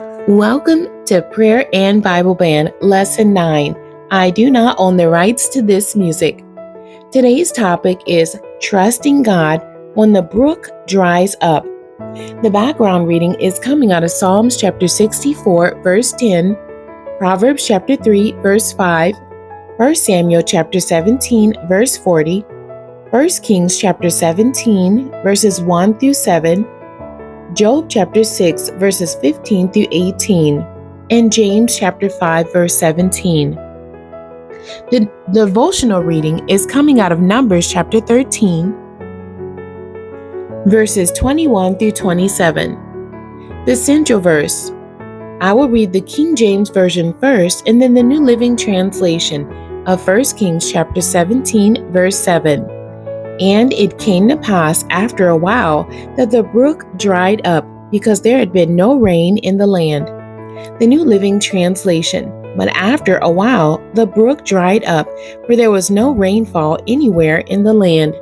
Welcome to Prayer and Bible Band, Lesson 9. I do not own the rights to this music. Today's topic is Trusting God when the brook dries up. The background reading is coming out of Psalms chapter 64, verse 10, Proverbs chapter 3, verse 5, 1 Samuel chapter 17, verse 40, 1 Kings chapter 17, verses 1 through 7, Job chapter 6, verses 15 through 18, and James chapter 5, verse 17. The devotional reading is coming out of Numbers chapter 13, verses 21 through 27. The central verse. I will read the King James Version first and then the New Living Translation of 1 Kings chapter 17, verse 7. And it came to pass after a while that the brook dried up, because there had been no rain in the land. The New Living Translation. But after a while the brook dried up, for there was no rainfall anywhere in the land.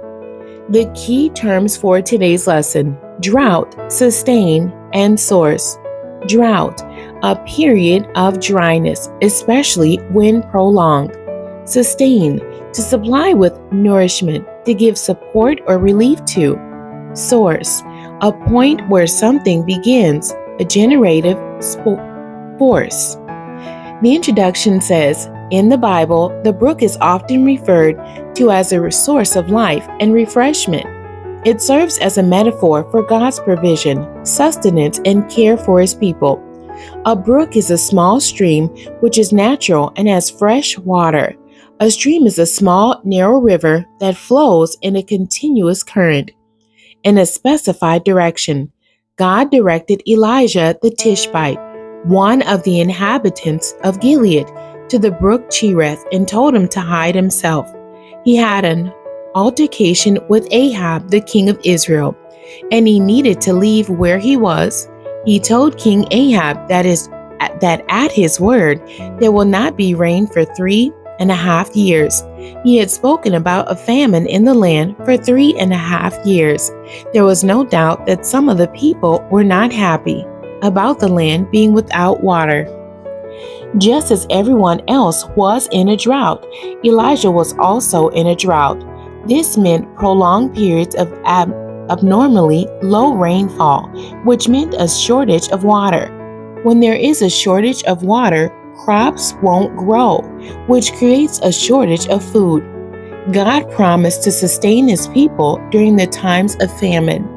The key terms for today's lesson: drought, sustain, and source. Drought, a period of dryness, especially when prolonged. Sustain, to supply with nourishment, to give support or relief to. Source, a point where something begins, a generative force. The introduction says, in the Bible, the brook is often referred to as a source of life and refreshment. It serves as a metaphor for God's provision, sustenance, and care for His people. A brook is a small stream which is natural and has fresh water. A stream is a small, narrow river that flows in a continuous current in a specified direction. God directed Elijah the Tishbite, one of the inhabitants of Gilead, to the brook Cherith and told him to hide himself. He had an altercation with Ahab, the king of Israel, and he needed to leave where he was. He told King Ahab that at his word there will not be rain for 3.5 years. He had spoken about a famine in the land for 3.5 years. There was no doubt that some of the people were not happy about the land being without water. Just as everyone else was in a drought, Elijah was also in a drought. This meant prolonged periods of abnormally low rainfall, which meant a shortage of water. When there is a shortage of water, crops won't grow, which creates a shortage of food. God promised to sustain His people during the times of famine.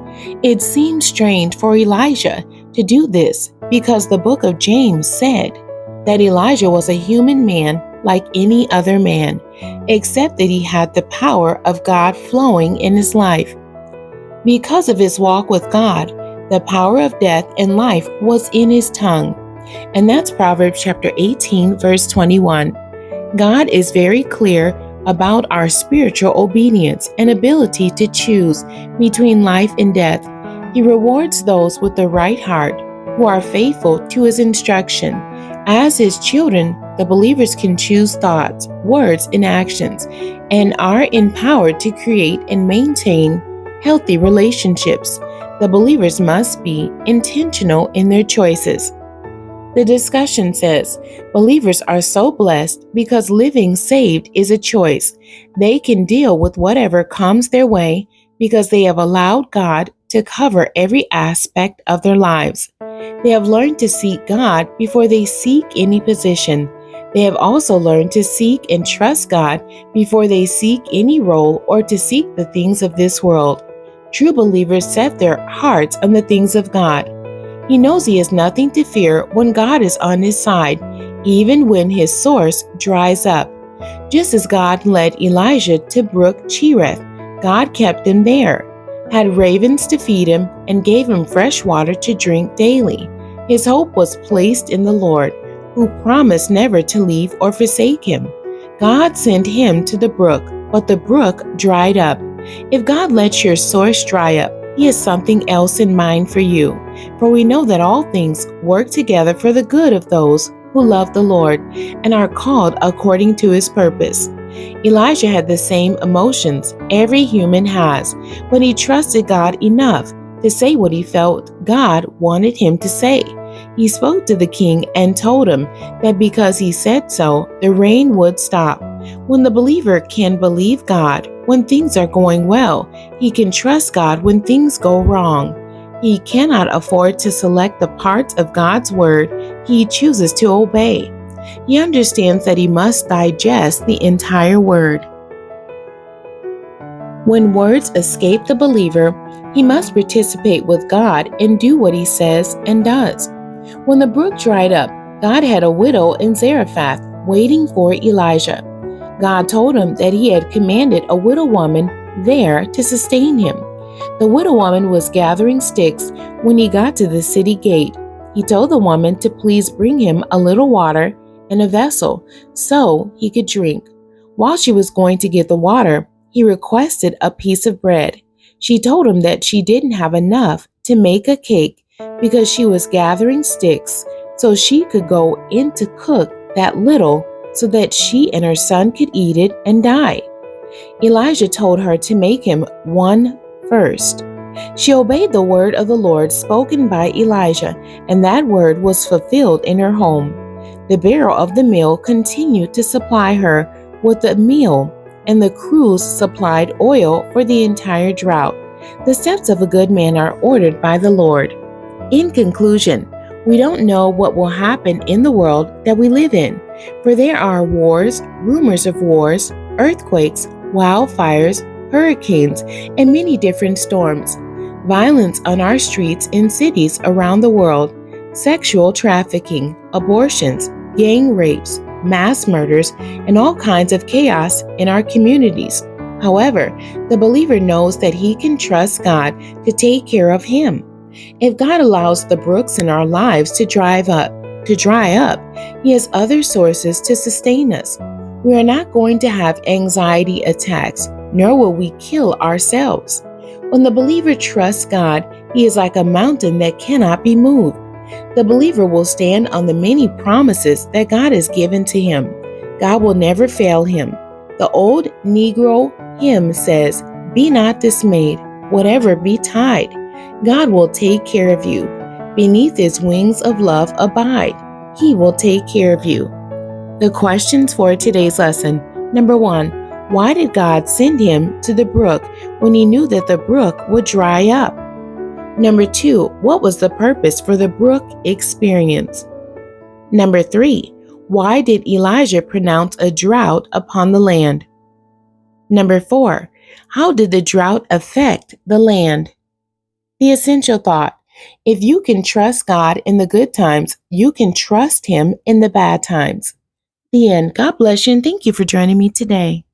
It seemed strange for Elijah to do this because the book of James said that Elijah was a human man like any other man, except that he had the power of God flowing in his life. Because of his walk with God, the power of death and life was in his tongue. And that's Proverbs chapter 18, verse 21. God is very clear about our spiritual obedience and ability to choose between life and death. He rewards those with the right heart who are faithful to His instruction. As His children, the believers can choose thoughts, words, and actions, and are empowered to create and maintain healthy relationships. The believers must be intentional in their choices. The discussion says, believers are so blessed because living saved is a choice. They can deal with whatever comes their way because they have allowed God to cover every aspect of their lives. They have learned to seek God before they seek any position. They have also learned to seek and trust God before they seek any role or to seek the things of this world. True believers set their hearts on the things of God. He knows he has nothing to fear when God is on his side, even when his source dries up. Just as God led Elijah to brook Cherith, God kept him there, had ravens to feed him, and gave him fresh water to drink daily. His hope was placed in the Lord, who promised never to leave or forsake him. God sent him to the brook, but the brook dried up. If God lets your source dry up, He has something else in mind for you. For we know that all things work together for the good of those who love the Lord and are called according to His purpose. Elijah had the same emotions every human has, but he trusted God enough to say what he felt God wanted him to say. He spoke to the king and told him that because he said so, the rain would stop. When the believer can believe God when things are going well, he can trust God when things go wrong. He cannot afford to select the parts of God's word he chooses to obey. He understands that he must digest the entire word. When words escape the believer, he must participate with God and do what he says and does. When the brook dried up, God had a widow in Zarephath waiting for Elijah. God told him that he had commanded a widow woman there to sustain him. The widow woman was gathering sticks when he got to the city gate. He told the woman to please bring him a little water in a vessel so he could drink. While she was going to get the water, he requested a piece of bread. She told him that she didn't have enough to make a cake because she was gathering sticks so she could go in to cook that little so that she and her son could eat it and die. Elijah told her to make him one first. She obeyed the word of the Lord spoken by Elijah, and that word was fulfilled in her home. The barrel of the meal continued to supply her with the meal, and the cruse supplied oil for the entire drought. The steps of a good man are ordered by the Lord. In conclusion, we don't know what will happen in the world that we live in, for there are wars, rumors of wars, earthquakes, wildfires, hurricanes, and many different storms, violence on our streets in cities around the world, sexual trafficking, abortions, gang rapes, mass murders, and all kinds of chaos in our communities. However, the believer knows that he can trust God to take care of him. If God allows the brooks in our lives to dry up, He has other sources to sustain us. We are not going to have anxiety attacks, nor will we kill ourselves. When the believer trusts God, he is like a mountain that cannot be moved. The believer will stand on the many promises that God has given to him. God will never fail him. The old Negro hymn says, "Be not dismayed, whatever betide. God will take care of you. Beneath his wings of love abide. He will take care of you." The questions for today's lesson. Number 1, why did God send him to the brook when he knew that the brook would dry up? Number 2, what was the purpose for the brook experience? Number 3, why did Elijah pronounce a drought upon the land? Number 4, how did the drought affect the land? The essential thought: if you can trust God in the good times, you can trust Him in the bad times. The end. God bless you and thank you for joining me today.